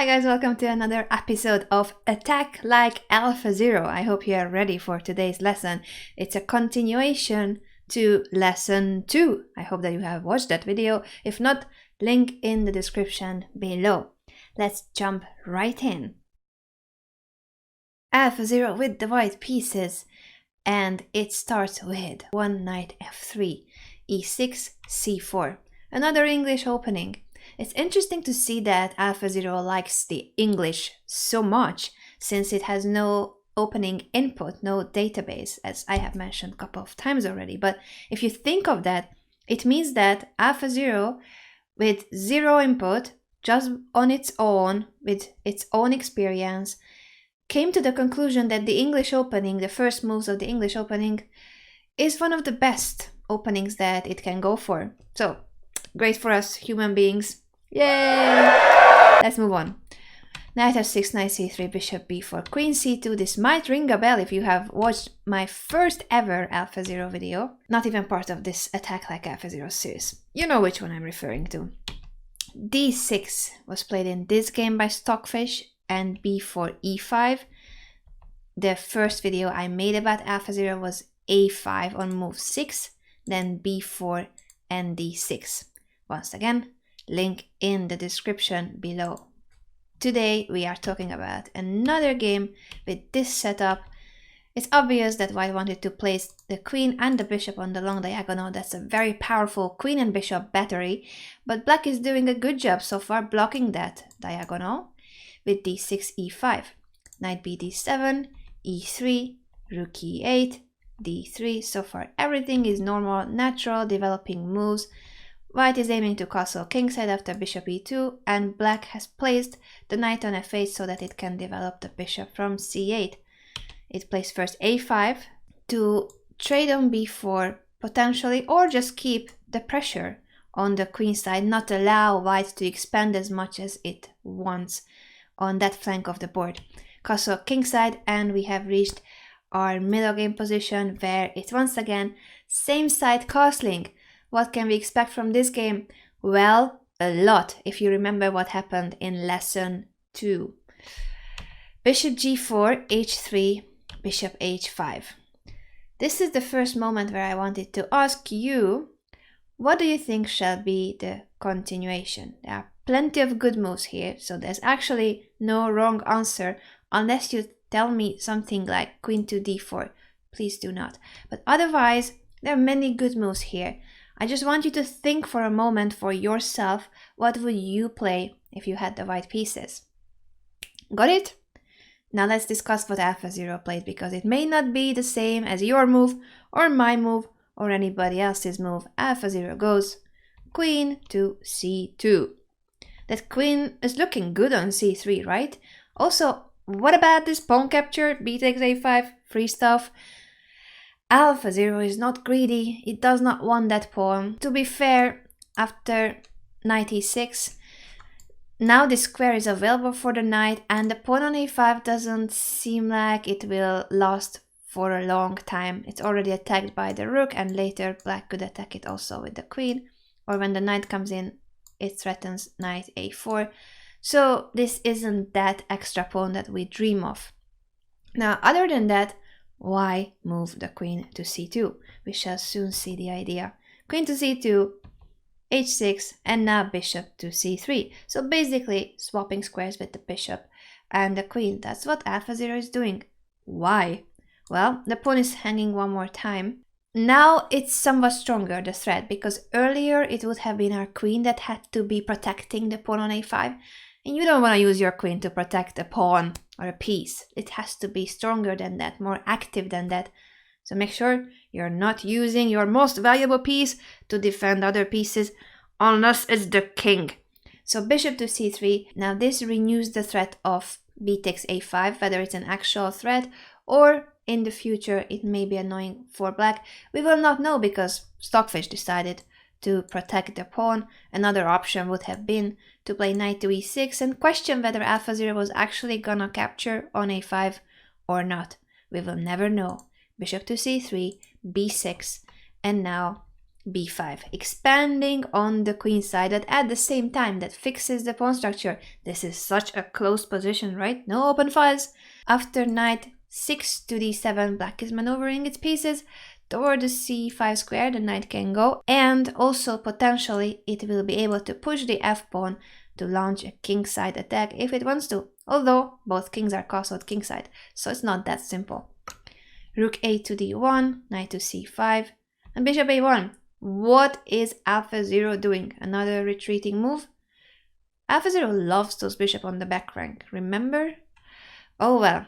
Hi guys, welcome to another episode of Attack Like AlphaZero. I hope you are ready for today's lesson. It's a continuation to lesson 2. I hope that you have watched that video. If not, link in the description below. Let's jump right in. AlphaZero with the white pieces, and it starts with one knight f3, e6, c4. Another English opening. It's interesting to see that AlphaZero likes the English so much, since it has no opening input, no database, as I have mentioned a couple of times already. But if you think of that, it means that AlphaZero, with zero input, just on its own, with its own experience, came to the conclusion that the English opening, the first moves of the English opening, is one of the best openings that it can go for. So, great for us human beings. Yay! Let's move on. Knight f6, knight c3, bishop b4, queen c2. This might ring a bell if you have watched my first ever AlphaZero video. Not even part of this Attack Like AlphaZero series. You know which one I'm referring to. d6 was played in this game by Stockfish, and b4, e5. The first video I made about AlphaZero was a5 on move 6, then b4 and d6. Once again, link in the description below. Today we are talking about another game with this setup. It's obvious that white wanted to place the queen and the bishop on the long diagonal. That's a very powerful queen and bishop battery, but black is doing a good job so far blocking that diagonal with d6, e5, knight b d7, e3, rook e8, d3. So far everything is normal, natural, developing moves. White is aiming to castle kingside after bishop e2, and black has placed the knight on f8 so that it can develop the bishop from c8. It plays first a5 to trade on b4 potentially, or just keep the pressure on the queen side, not allow white to expand as much as it wants on that flank of the board. Castle kingside, and we have reached our middle game position where it's once again same side castling. What can we expect from this game? Well, a lot, if you remember what happened in lesson 2. Bishop g4, h3, bishop h5. This is the first moment where I wanted to ask you, what do you think shall be the continuation? There are plenty of good moves here, so there's actually no wrong answer, unless you tell me something like queen to d4. Please do not. But otherwise, there are many good moves here. I just want you to think for a moment for yourself, what would you play if you had the white pieces? Got it? Now let's discuss what AlphaZero played, because it may not be the same as your move, or my move, or anybody else's move. AlphaZero goes queen to c2. That queen is looking good on c3, right? Also, what about this pawn capture? B takes a5, free stuff. AlphaZero is not greedy, it does not want that pawn. To be fair, after knight e6, now the square is available for the knight, and the pawn on a5 doesn't seem like it will last for a long time. It's already attacked by the rook, and later black could attack it also with the queen, or when the knight comes in, it threatens knight a4. So this isn't that extra pawn that we dream of. Now, other than that, why move the queen to c2? We shall soon see the idea. Queen to c2, h6, and now bishop to c3. So basically swapping squares with the bishop and the queen. That's what AlphaZero is doing. Why? Well, the pawn is hanging one more time. Now it's somewhat stronger, the threat, because earlier it would have been our queen that had to be protecting the pawn on a5. And you don't want to use your queen to protect a pawn or a piece. It has to be stronger than that, more active than that. So make sure you're not using your most valuable piece to defend other pieces, unless it's the king. So bishop to c3. Now this renews the threat of b takes a5, whether it's an actual threat or in the future it may be annoying for black. We will not know, because Stockfish decided to protect the pawn. Another option would have been to play knight to e6 and question whether AlphaZero was actually gonna capture on a5 or not. We will never know. Bishop to c3, b6, and now b5, expanding on the queen side, but at the same time that fixes the pawn structure. This is such a close position, right? No open files. After knight 6 to d7, black is maneuvering its pieces toward the c5 square. The knight can go, and also potentially it will be able to push the f-pawn to launch a kingside attack if it wants to, although both kings are castled kingside, so it's not that simple. Rook a to d1, knight to c5, and bishop a1. What is AlphaZero doing? Another retreating move? AlphaZero loves those bishop on the back rank, remember? Oh well,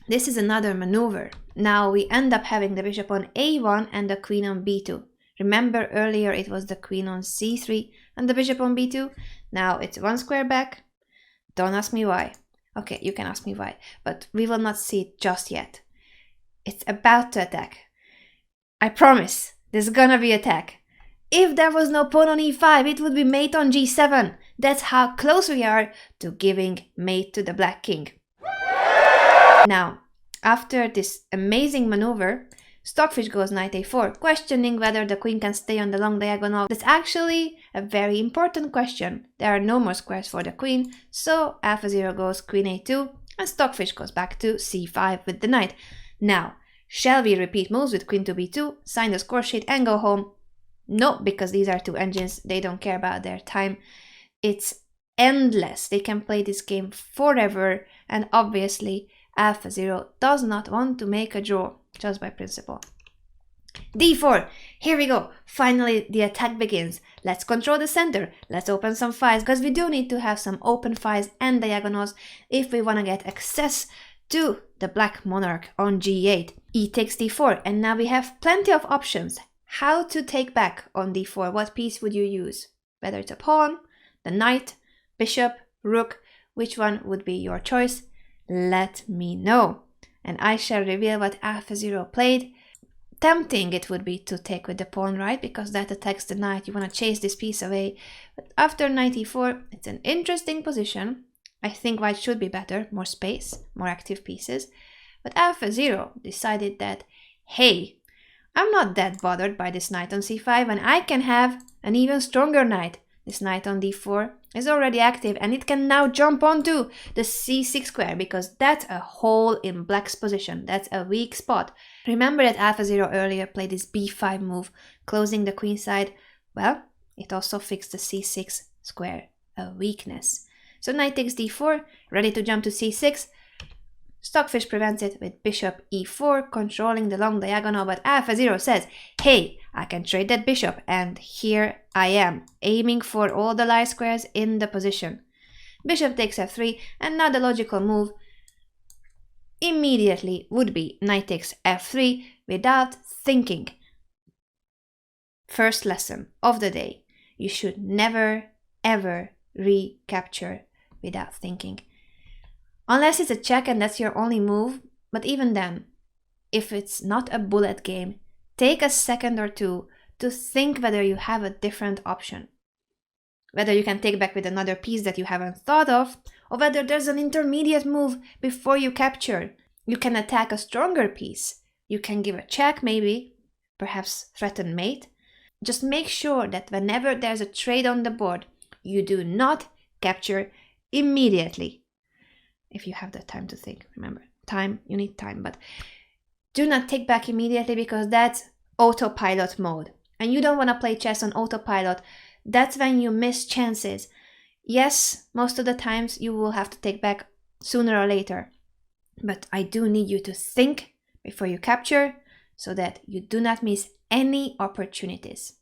this is another maneuver. Now we end up having the bishop on a1 and the queen on b2. Remember earlier it was the queen on c3 and the bishop on b2? Now it's one square back. Don't ask me why. Okay, you can ask me why, but we will not see it just yet. It's about to attack. I promise, there's gonna be attack. If there was no pawn on e5, it would be mate on g7. That's how close we are to giving mate to the black king. Now, after this amazing maneuver, Stockfish goes knight a4, questioning whether the queen can stay on the long diagonal. That's actually a very important question. There are no more squares for the queen, so AlphaZero goes queen a2, and Stockfish goes back to c5 with the knight. Now, shall we repeat moves with queen to b2, sign the score sheet and go home? No, because these are two engines, they don't care about their time. It's endless. They can play this game forever, and obviously AlphaZero does not want to make a draw, just by principle. d4, here we go. Finally, the attack begins. Let's control the center. Let's open some files, because we do need to have some open files and diagonals if we want to get access to the black monarch on g8. E takes d4, and now we have plenty of options. How to take back on d4? What piece would you use? Whether it's a pawn, the knight, bishop, rook, which one would be your choice? Let me know, and I shall reveal what AlphaZero played. Tempting it would be to take with the pawn, right? Because that attacks the knight. You want to chase this piece away. But after knight e4, it's an interesting position. I think white should be better, more space, more active pieces. But AlphaZero decided that, hey, I'm not that bothered by this knight on c5, and I can have an even stronger knight. This knight on d4 is already active, and it can now jump onto the c6 square, because that's a hole in black's position. That's a weak spot. Remember that AlphaZero earlier played this b5 move, closing the queen side? Well, it also fixed the c6 square, a weakness. So knight takes d4, ready to jump to c6. Stockfish prevents it with bishop e4, controlling the long diagonal, but AlphaZero says, hey, I can trade that bishop, and here I am, aiming for all the light squares in the position. Bishop takes f3, and now the logical move immediately would be knight takes f3 without thinking. First lesson of the day, you should never ever recapture without thinking. Unless it's a check and that's your only move, but even then, if it's not a bullet game, take a second or two to think whether you have a different option. Whether you can take back with another piece that you haven't thought of, or whether there's an intermediate move before you capture. You can attack a stronger piece. You can give a check maybe, perhaps threaten mate. Just make sure that whenever there's a trade on the board, you do not capture immediately. If you have the time to think, remember, time, you need time, but do not take back immediately, because that's autopilot mode. And you don't want to play chess on autopilot. That's when you miss chances. Yes, most of the times you will have to take back sooner or later. But I do need you to think before you capture, so that you do not miss any opportunities.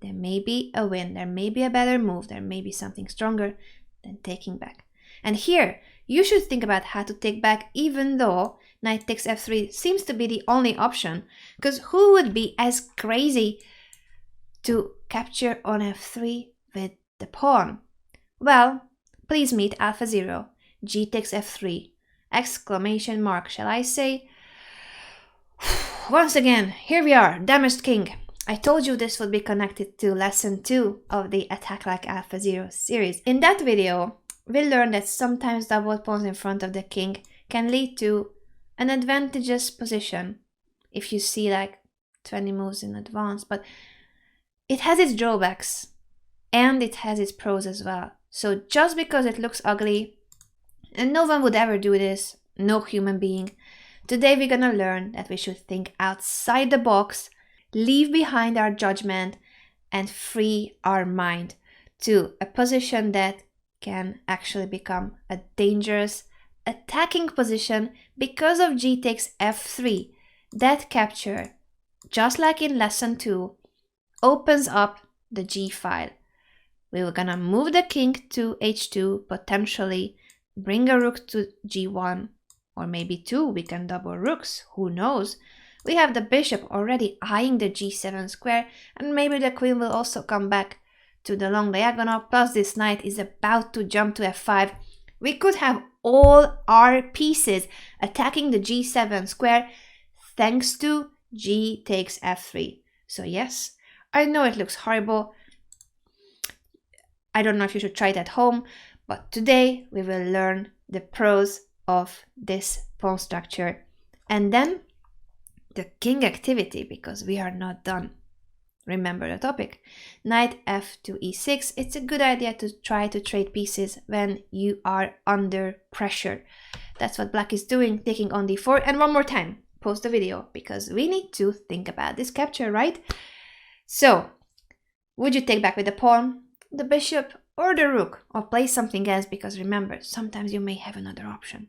There may be a win, there may be a better move, there may be something stronger than taking back. And here, you should think about how to take back, even though knight takes f3 seems to be the only option, because who would be as crazy to capture on f3 with the pawn? Well, please meet AlphaZero. G takes f3. Exclamation mark, shall I say? Once again, here we are, damaged king. I told you this would be connected to lesson 2 of the Attack Like AlphaZero series. In that video, we learned that sometimes double pawns in front of the king can lead to an advantageous position if you see like 20 moves in advance, but It has its drawbacks and it has its pros as well. So just because it looks ugly, and no one would ever do this, no human being, today we're gonna learn that we should think outside the box, leave behind our judgment, and free our mind to a position that can actually become a dangerous attacking position because of g takes f3. That capture, just like in lesson 2, opens up the g file. We were gonna move the king to h2, potentially bring a rook to g1, or maybe 2, we can double rooks, who knows. We have the bishop already eyeing the g7 square, and maybe the queen will also come back to the long diagonal, plus this knight is about to jump to f5. We could have all our pieces attacking the g7 square thanks to g takes f3. So yes, I know it looks horrible. I don't know if you should try it at home, but today we will learn the pros of this pawn structure. And then the king activity, because we are not done. Remember the topic. Knight f to e6. It's a good idea to try to trade pieces when you are under pressure. That's what black is doing, taking on d4. And one more time, pause the video, because we need to think about this capture, right? So, would you take back with the pawn, the bishop, or the rook, or play something else? Because remember, sometimes you may have another option.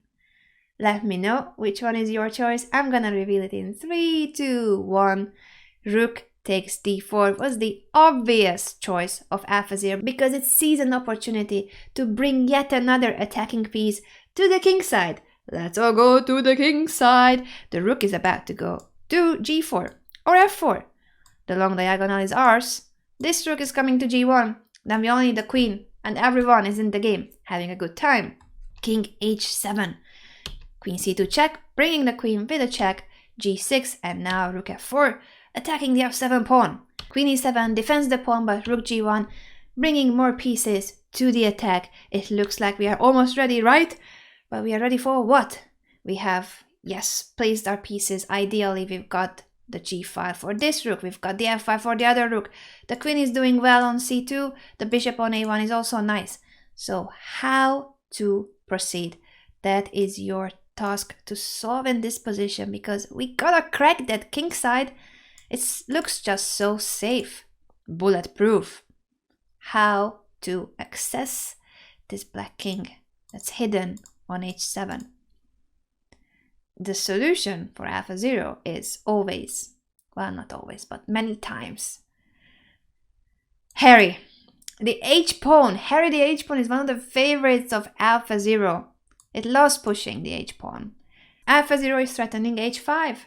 Let me know which one is your choice. I'm gonna reveal it in 3, 2, 1. Rook takes d4 was the obvious choice of AlphaZero because it sees an opportunity to bring yet another attacking piece to the king side. Let's all go to the king side. The rook is about to go to g4 or f4. The long diagonal is ours. This rook is coming to g1. Then we only need the queen and everyone is in the game, having a good time. King h7. Queen c2 check, bringing the queen with a check, g6, and now rook f4, attacking the f7 pawn. Queen e7 defends the pawn, but rook g1, bringing more pieces to the attack. It looks like we are almost ready, right? But we are ready for what? We have, yes, placed our pieces. Ideally, we've got the g5 for this rook, we've got the f5 for the other rook. The queen is doing well on c2, the bishop on a1 is also nice. So how to proceed? That is your task to solve in this position, because we gotta crack that king side. It looks just so safe, bulletproof. How to access this black king that's hidden on h7? The solution for AlphaZero is always, well, not always, but many times, Harry. The h-pawn. Harry the h-pawn is one of the favorites of AlphaZero. It loves pushing the h-pawn. AlphaZero is threatening h5,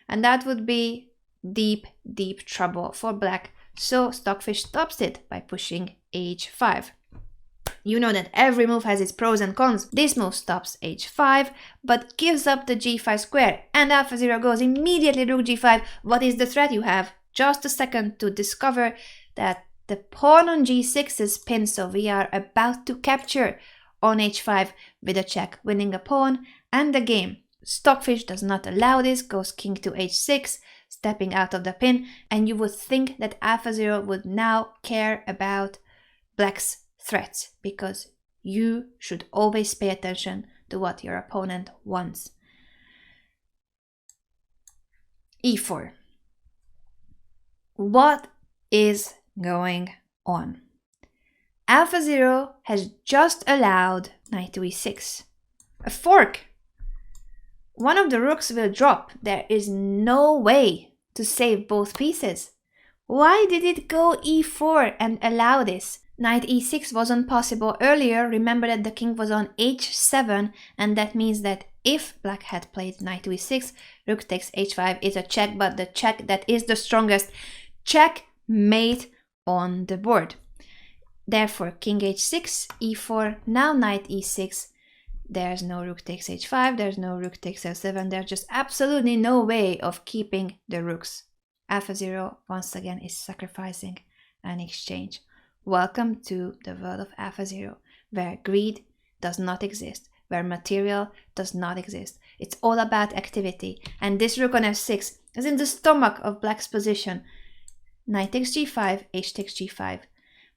and that would be deep, deep trouble for black. So Stockfish stops it by pushing h5. You know that every move has its pros and cons. This move stops h5, but gives up the g5 square, and AlphaZero goes immediately rook g5. What is the threat? You have just a second to discover that the pawn on g6 is pinned, so we are about to capture on h5 with a check, winning a pawn and the game. Stockfish does not allow this, goes king to h6, stepping out of the pin, and you would think that AlphaZero would now care about black's threats, because you should always pay attention to what your opponent wants. e4. What is going on? AlphaZero has just allowed knight to e6. A fork. One of the rooks will drop. There is no way to save both pieces. Why did it go e4 and allow this? Knight e6 wasn't possible earlier. Remember that the king was on h7, and that means that if black had played knight to e6, rook takes h5 is a check, but the check that is the strongest. Checkmate on the board. Therefore, king h6, e4, now knight e6. There's no rook takes h5, there's no rook takes f7, there's just absolutely no way of keeping the rooks. AlphaZero once again is sacrificing an exchange. Welcome to the world of AlphaZero, where greed does not exist, where material does not exist. It's all about activity, and this rook on f6 is in the stomach of black's position. knight takes g5, h takes g5.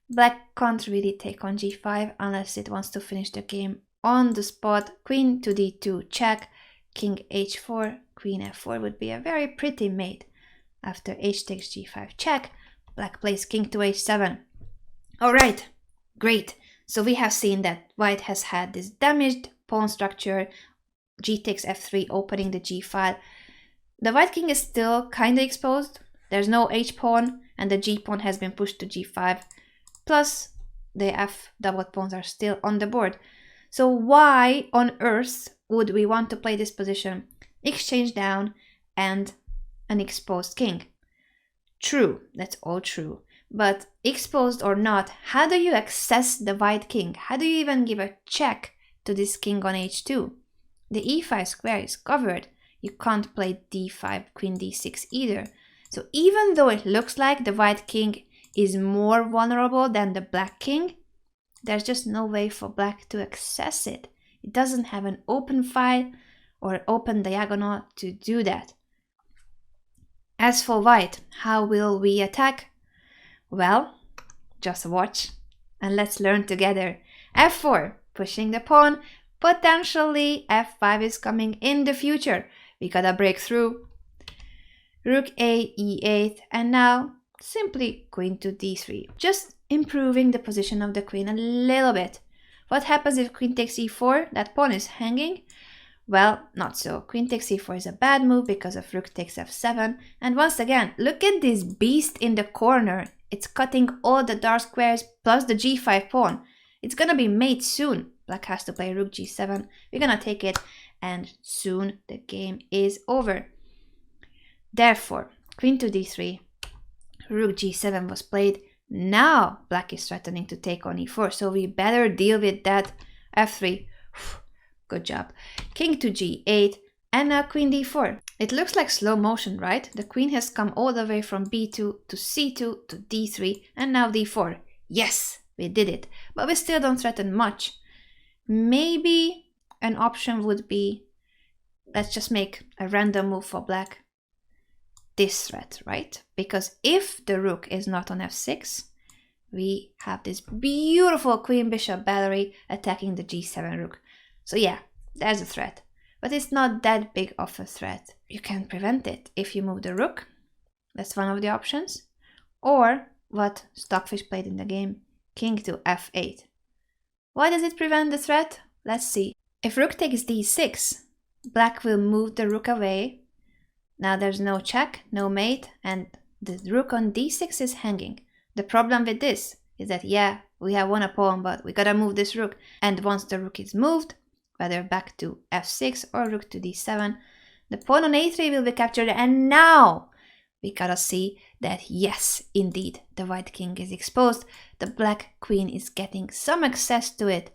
Black can't really take on g5 unless it wants to finish the game on the spot. Queen to d2 check, king h4, queen f4 would be a very pretty mate. After h takes g5 check, black plays king to h7. Alright, great. So we have seen that white has had this damaged pawn structure, g takes f3 opening the g file. The white king is still kind of exposed. There's no h pawn and the g pawn has been pushed to g5. Plus the f double pawns are still on the board. So why on earth would we want to play this position? Exchange down and an exposed king. True, that's all true. But exposed or not, how do you access the white king? How do you even give a check to this king on h2? The e5 square is covered. You can't play d5, queen d6 either. So even though it looks like the white king is more vulnerable than the black king, there's just no way for black to access it. It doesn't have an open file or open diagonal to do that. As for white, how will we attack? Well, just watch and let's learn together. f4, pushing the pawn. Potentially f5 is coming in the future. We gotta break through. Rook a, e8, and now simply queen to d3. Just improving the position of the queen a little bit. What happens if queen takes e4? That pawn is hanging. Well, not so. Queen takes e4 is a bad move because of rook takes f7. And once again, look at this beast in the corner. It's cutting all the dark squares plus the g5 pawn. It's gonna be mate soon. Black has to play rook g7. We're gonna take it and soon the game is over. Therefore, queen to d3, rook g7 was played. Now black is threatening to take on e4, so we better deal with that. f3, good job. King to g8, and now queen d4. It looks like slow motion, right? The queen has come all the way from b2 to c2 to d3, and now d4. Yes, we did it, but we still don't threaten much. Maybe an option would be, let's just make a random move for black. This threat, right? Because if the rook is not on f6, we have this beautiful queen bishop battery attacking the g7 rook. So yeah, there's a threat, but it's not that big of a threat. You can prevent it if you move the rook. That's one of the options. Or what Stockfish played in the game, king to f8. Why does it prevent the threat? Let's see. If rook takes d6, black will move the rook away. Now there's no check, no mate, and the rook on d6 is hanging. The problem with this is that, yeah, we have won a pawn, but we gotta move this rook. And once the rook is moved, whether back to f6 or rook to d7, the pawn on a3 will be captured. And now we gotta see that, yes, indeed, the white king is exposed. The black queen is getting some access to it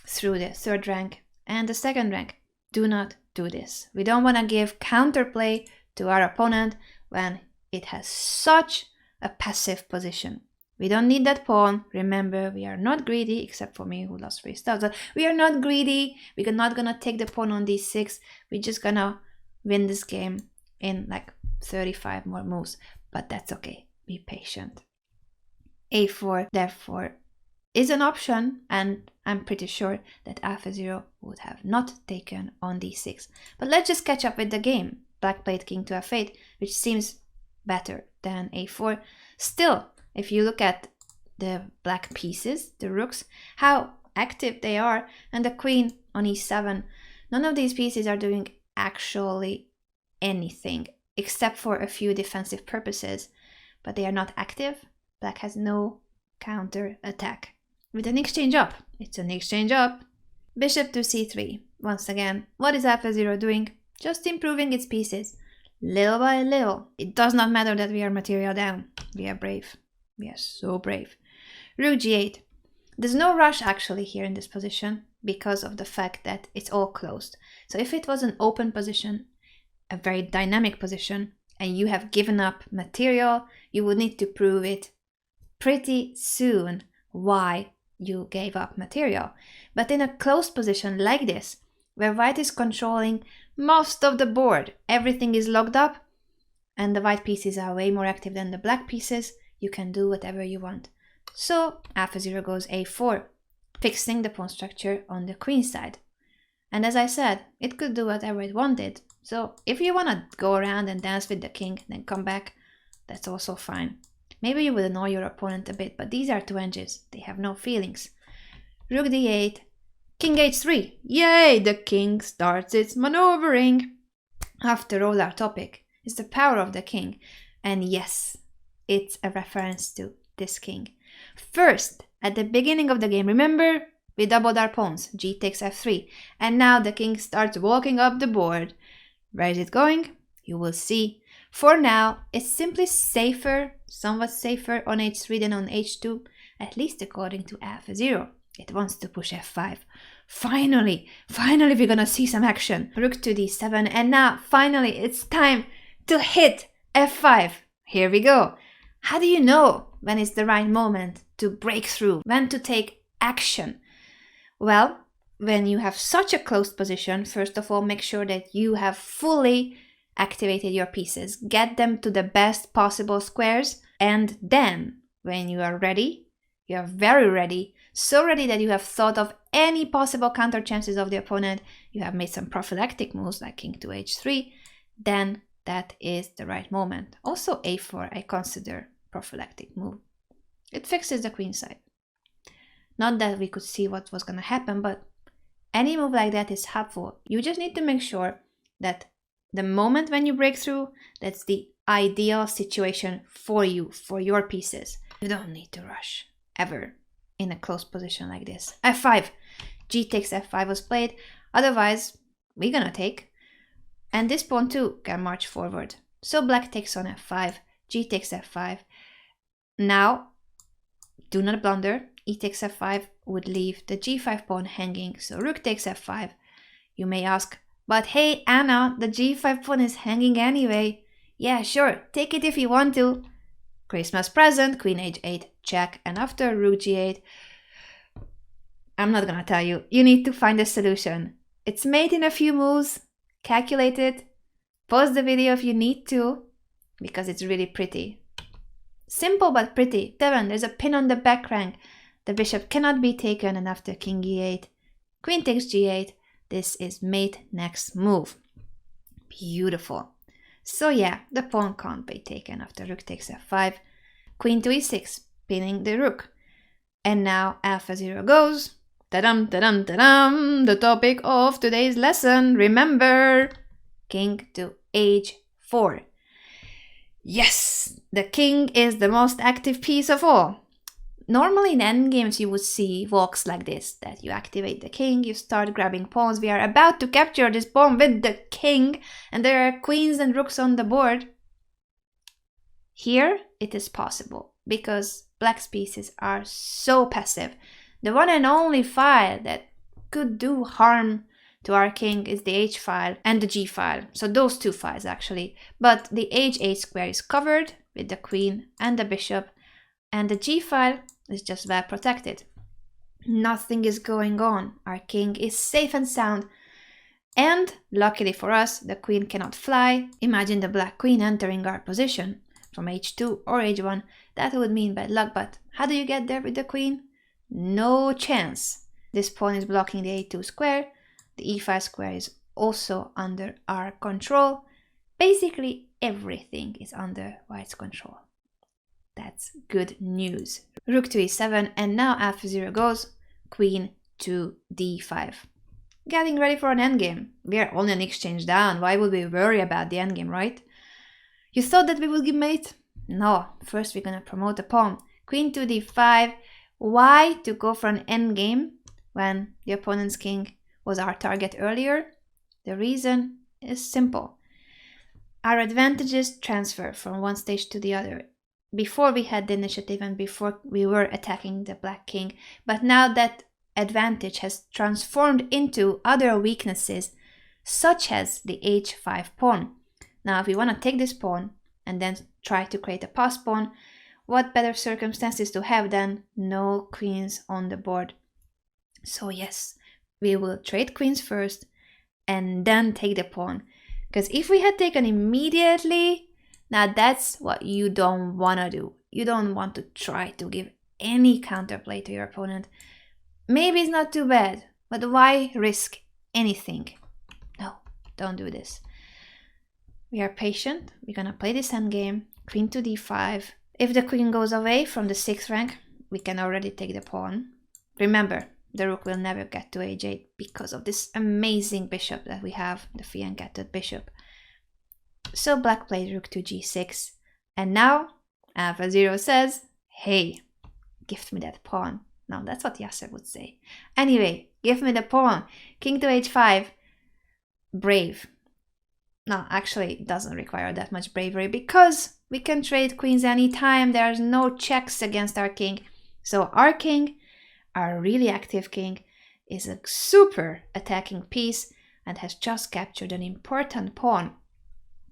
through the third rank and the second rank. Do not do this. We don't want to give counterplay to our opponent when it has such a passive position. We don't need that pawn. Remember, we are not greedy, except for me who lost 3 stuff. But we are not greedy. We're not gonna take the pawn on d6. We're just gonna win this game in like 35 more moves. But that's okay. Be patient. a4, therefore, is an option, and I'm pretty sure that AlphaZero would have not taken on d6. But let's just catch up with the game. Black played king to f8, which seems better than a4. Still, if you look at the black pieces, the rooks, how active they are, and the queen on e7, none of these pieces are doing actually anything, except for a few defensive purposes, but they are not active. Black has no counter attack. With an exchange up, it's an exchange up. Bishop to c3. Once again, what is AlphaZero doing? Just improving its pieces, little by little. It does not matter that we are material down. We are brave. We are so brave. Rook g8. There's no rush actually here in this position because of the fact that it's all closed. So if it was an open position, a very dynamic position, and you have given up material, you would need to prove it pretty soon why you gave up material. But in a closed position like this, where white is controlling most of the board, everything is locked up, and the white pieces are way more active than the black pieces, you can do whatever you want. So AlphaZero goes a4, fixing the pawn structure on the queen side. And as I said, it could do whatever it wanted. So if you want to go around and dance with the king, then come back, that's also fine. Maybe you will annoy your opponent a bit, but these are two edges. They have no feelings. Rook d8, king h3. Yay, the king starts its maneuvering. After all, our topic is the power of the king. And yes, it's a reference to this king. First, at the beginning of the game, remember, we doubled our pawns. G takes f3. And now the king starts walking up the board. Where is it going? You will see. For now, it's simply safer, somewhat safer on h3 than on h2, at least according to AlphaZero. It wants to push f5. Finally, we're gonna see some action. Rook to d7, and now, finally, it's time to hit f5. Here we go. How do you know when it's the right moment to break through, when to take action? Well, when you have such a closed position, first of all, make sure that you have fully activated your pieces. Get them to the best possible squares, and then, when you are ready, you are very ready, so ready that you have thought of any possible counter chances of the opponent, you have made some prophylactic moves like king to h3, then that is the right moment. Also a4 I consider prophylactic move. It fixes the queen side. Not that we could see what was going to happen, but any move like that is helpful. You just need to make sure that the moment when you break through, that's the ideal situation for you, for your pieces. You don't need to rush, ever, in a close position like this. f5. G takes f5 was played. Otherwise, we're gonna take. And this pawn too can march forward. So black takes on f5. G takes f5. Now, do not blunder. E takes f5 would leave the g5 pawn hanging. So rook takes f5. You may ask, but hey Anna, the g5 pawn is hanging anyway. Yeah, sure, take it if you want to. Christmas present, queen h8, check, and after rook g8, I'm not gonna tell you, you need to find a solution. It's made in a few moves, calculate it, pause the video if you need to, because it's really pretty. Simple but pretty. 7, there's a pin on the back rank. The bishop cannot be taken, and after king e8, queen takes g8, this is mate next move. Beautiful. So yeah, the pawn can't be taken after rook takes f5. Queen to e6, pinning the rook. And now AlphaZero goes. Ta-dum, ta-dum, ta-dum, the topic of today's lesson. Remember, king to h4. Yes, the king is the most active piece of all. Normally in endgames you would see walks like this, that you activate the king, you start grabbing pawns, we are about to capture this pawn with the king, and there are queens and rooks on the board. Here it is possible, because black's pieces are so passive. The one and only file that could do harm to our king is the h file and the g file, so those two files actually. But the h8 square is covered with the queen and the bishop, and the g file is just well protected. Nothing is going on. Our king is safe and sound. And luckily for us, the queen cannot fly. Imagine the black queen entering our position from h2 or h1. That would mean bad luck, but how do you get there with the queen? No chance. This pawn is blocking the a2 square. The e5 square is also under our control. Basically, everything is under white's control. That's good news. Rook to e7, and now AlphaZero goes queen to d5. Getting ready for an endgame. We are only an exchange down. Why would we worry about the endgame, right? You thought that we would give mate? No. First we're gonna promote a pawn. Queen to d5. Why to go for an endgame when the opponent's king was our target earlier? The reason is simple. Our advantages transfer from one stage to the other. Before we had the initiative and before we were attacking the black king, but now that advantage has transformed into other weaknesses, such as the h5 pawn. Now if we want to take this pawn and then try to create a pass pawn, what better circumstances to have than no queens on the board? So yes, we will trade queens first and then take the pawn, because if we had taken immediately, Now that's what you don't want to do. You don't want to try to give any counterplay to your opponent. Maybe it's not too bad, but why risk anything? No, don't do this. We are patient. We're gonna play this endgame. Queen to d5. If the queen goes away from the 6th rank, we can already take the pawn. Remember, the rook will never get to h8 because of this amazing bishop that we have, the fianchetted bishop. So black played rook to g6. And now AlphaZero says, hey, gift me that pawn. Now that's what Yasser would say. Anyway, give me the pawn. King to h5. Brave. No, actually, it doesn't require that much bravery because we can trade queens anytime. There's no checks against our king. So our king, our really active king, is a super attacking piece and has just captured an important pawn.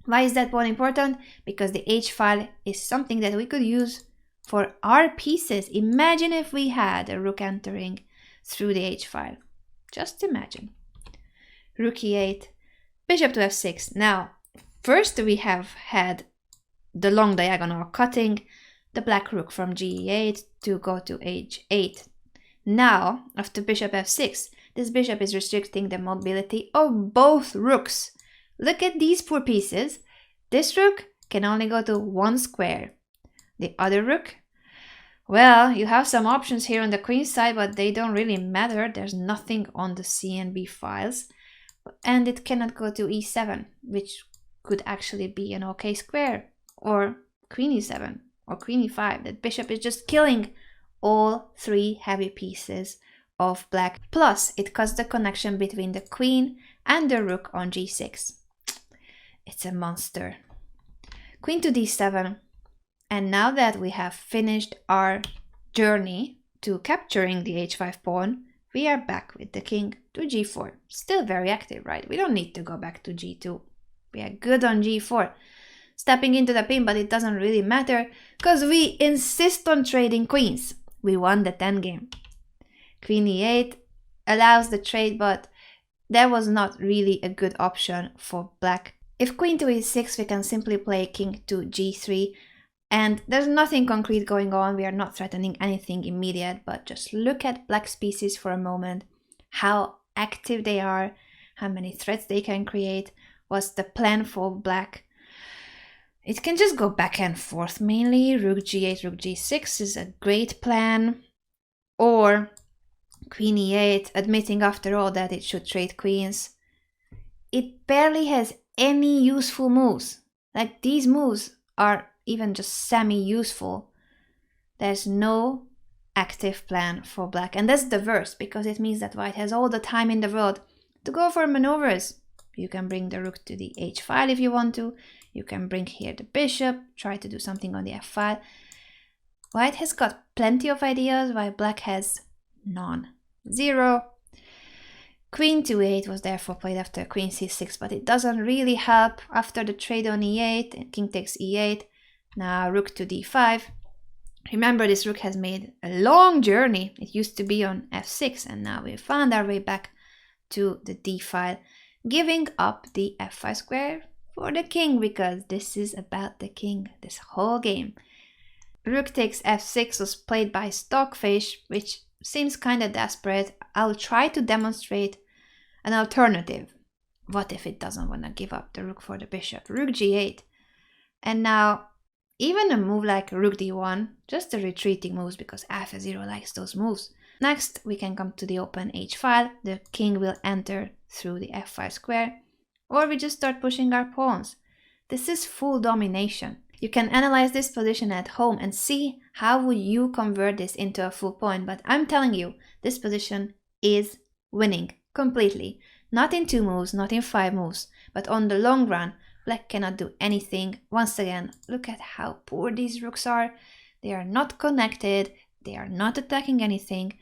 Why is that pawn important? Because the h-file is something that we could use for our pieces. Imagine if we had a rook entering through the h-file. Just imagine. Rook e8, bishop to f6. Now, first we have had the long diagonal cutting the black rook from g8 to go to h8. Now, after bishop f6, this bishop is restricting the mobility of both rooks. Look at these poor pieces. This rook can only go to one square. The other rook, well, you have some options here on the queen side, but they don't really matter. There's nothing on the c and b files. And it cannot go to e7, which could actually be an okay square. Or queen e7, or queen e5. That bishop is just killing all three heavy pieces of black. Plus, it cuts the connection between the queen and the rook on g6. It's a monster. Queen to d7. And now that we have finished our journey to capturing the h5 pawn, we are back with the king to g4. Still very active, right? We don't need to go back to g2. We are good on g4. Stepping into the pin, but it doesn't really matter because we insist on trading queens. We won the 10 game. Queen e8 allows the trade, but that was not really a good option for black. If queen to e6, we can simply play king to g3. And there's nothing concrete going on. We are not threatening anything immediate, but just look at black's pieces for a moment. How active they are, how many threats they can create. What's the plan for black? It can just go back and forth mainly. Rook g8, rook g6 is a great plan. Or queen e8, admitting after all that it should trade queens. It barely has any useful moves. Like, these moves are even just semi-useful. There's no active plan for black. And that's the worst, because it means that white has all the time in the world to go for maneuvers. You can bring the rook to the h file if you want to. You can bring here the bishop, try to do something on the f file. White has got plenty of ideas, while black has none. Zero. Queen to e8 was therefore played after queen c6, but it doesn't really help. After the trade on e8, king takes e8. Now rook to d5. Remember, this rook has made a long journey. It used to be on f6, and now we found our way back to the d file, giving up the f5 square for the king, because this is about the king, this whole game. Rook takes f6 was played by Stockfish, which seems kind of desperate. I'll try to demonstrate an alternative. What if it doesn't want to give up the rook for the bishop? Rook g8. And now, even a move like rook d1, just the retreating moves, because AlphaZero likes those moves. Next, we can come to the open h file. The king will enter through the f5 square, or we just start pushing our pawns. This is full domination. You can analyze this position at home and see how would you convert this into a full point, but I'm telling you, this position is winning completely. Not in 2 moves, not in 5 moves, but on the long run, black cannot do anything. Once again, look at how poor these rooks are. They are not connected, they are not attacking anything,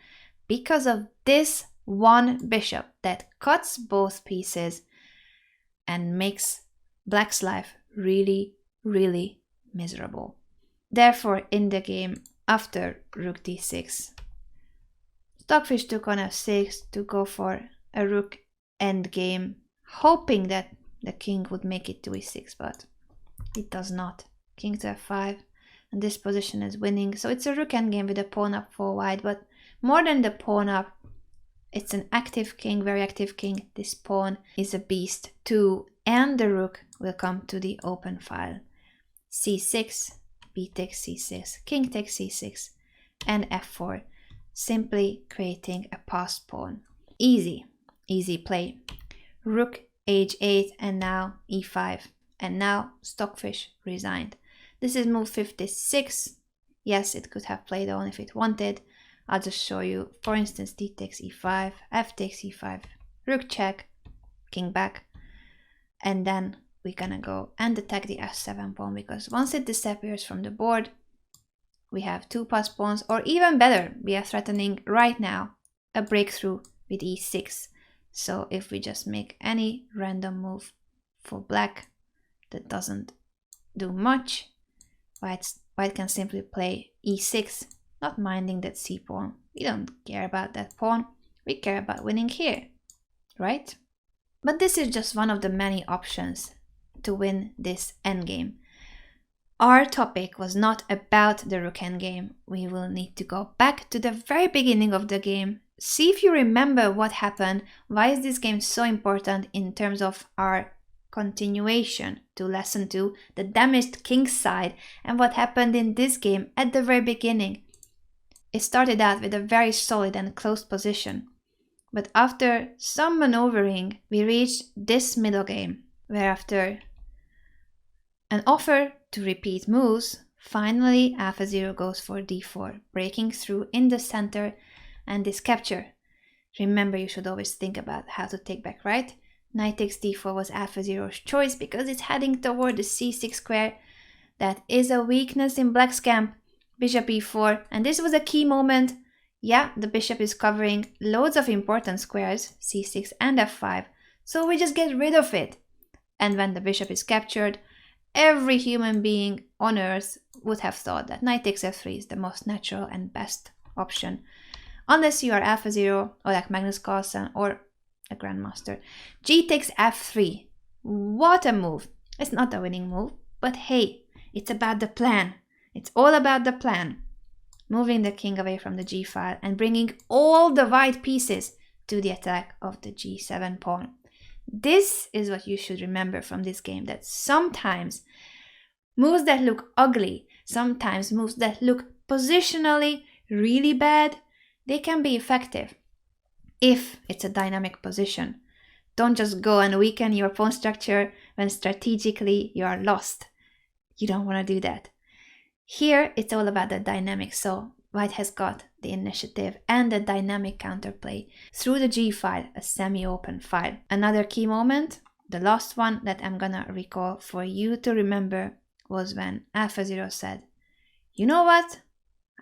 because of this one bishop that cuts both pieces and makes black's life really, really miserable. Therefore, in the game after rook d6, Stockfish took on f6 to go for a rook endgame, hoping that the king would make it to e6, but it does not. King to f5, and this position is winning. So it's a rook endgame with a pawn up 4 wide, but more than the pawn up, it's an active king, very active king. This pawn is a beast too, and the rook will come to the open file. c6, b takes c6, king takes c6, and f4, simply creating a passed pawn. Easy, easy play. Rook h8, and now e5, and now Stockfish resigned. This is move 56. Yes, it could have played on if it wanted. I'll just show you. For instance, d takes e5, f takes e5, rook check, king back, and then we're gonna go and attack the f7 pawn, because once it disappears from the board, we have 2 passed pawns, or even better, we are threatening right now a breakthrough with e6. So if we just make any random move for black that doesn't do much, white can simply play e6, not minding that c pawn. We don't care about that pawn, we care about winning here, right? But this is just one of the many options to win this endgame. Our topic was not about the rook endgame. We will need to go back to the very beginning of the game, see if you remember what happened, why is this game so important in terms of our continuation to lesson 2, the damaged king side, and what happened in this game at the very beginning. It started out with a very solid and close position, but after some maneuvering, we reached this middle game, where after an offer to repeat moves, finally AlphaZero goes for d4, breaking through in the center and this capture. Remember, you should always think about how to take back, right? Knight takes d4 was AlphaZero's choice because it's heading toward the c6 square. That is a weakness in black's camp. Bishop e4, and this was a key moment. Yeah, the bishop is covering loads of important squares, c6 and f5, so we just get rid of it. And when the bishop is captured, every human being on earth would have thought that knight takes f3 is the most natural and best option. Unless you are AlphaZero or like Magnus Carlsen or a grandmaster. G takes f3. What a move. It's not a winning move, but hey, it's about the plan. It's all about the plan. Moving the king away from the g file and bringing all the white pieces to the attack of the g7 pawn. This is what you should remember from this game, that sometimes moves that look ugly, sometimes moves that look positionally really bad, they can be effective if it's a dynamic position. Don't just go and weaken your pawn structure when strategically you are lost. You don't want to do that. Here, it's all about the dynamics, so white has got the initiative and the dynamic counterplay through the g file, a semi-open file. Another key moment, the last one that I'm gonna recall for you to remember, was when AlphaZero said, you know what,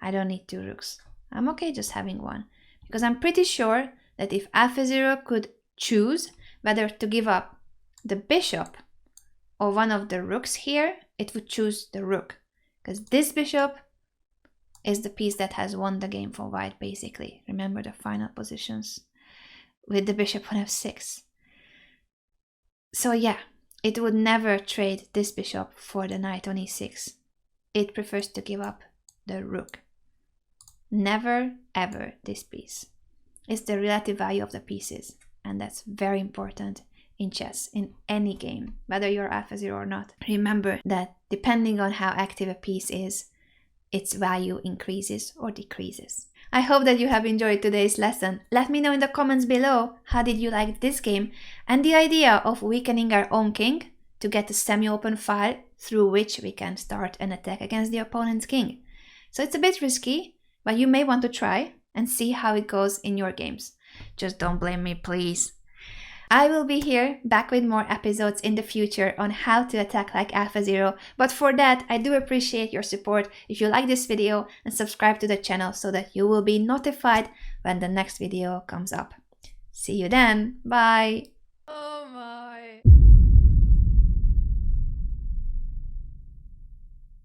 I don't need 2 rooks. I'm okay just having 1. Because I'm pretty sure that if AlphaZero could choose whether to give up the bishop or one of the rooks here, it would choose the rook. Because this bishop is the piece that has won the game for white, basically. Remember the final positions with the bishop on f6. So yeah, it would never trade this bishop for the knight on e6. It prefers to give up the rook. Never, ever this piece. It's the relative value of the pieces, and that's very important in chess, in any game, whether you're AlphaZero or not. Remember that depending on how active a piece is, its value increases or decreases. I hope that you have enjoyed today's lesson. Let me know in the comments below, how did you like this game and the idea of weakening our own king to get a semi-open file through which we can start an attack against the opponent's king. So it's a bit risky, but you may want to try and see how it goes in your games. Just don't blame me, please. I will be here back with more episodes in the future on how to attack like AlphaZero, but for that I do appreciate your support if you like this video and subscribe to the channel so that you will be notified when the next video comes up. See you then, bye!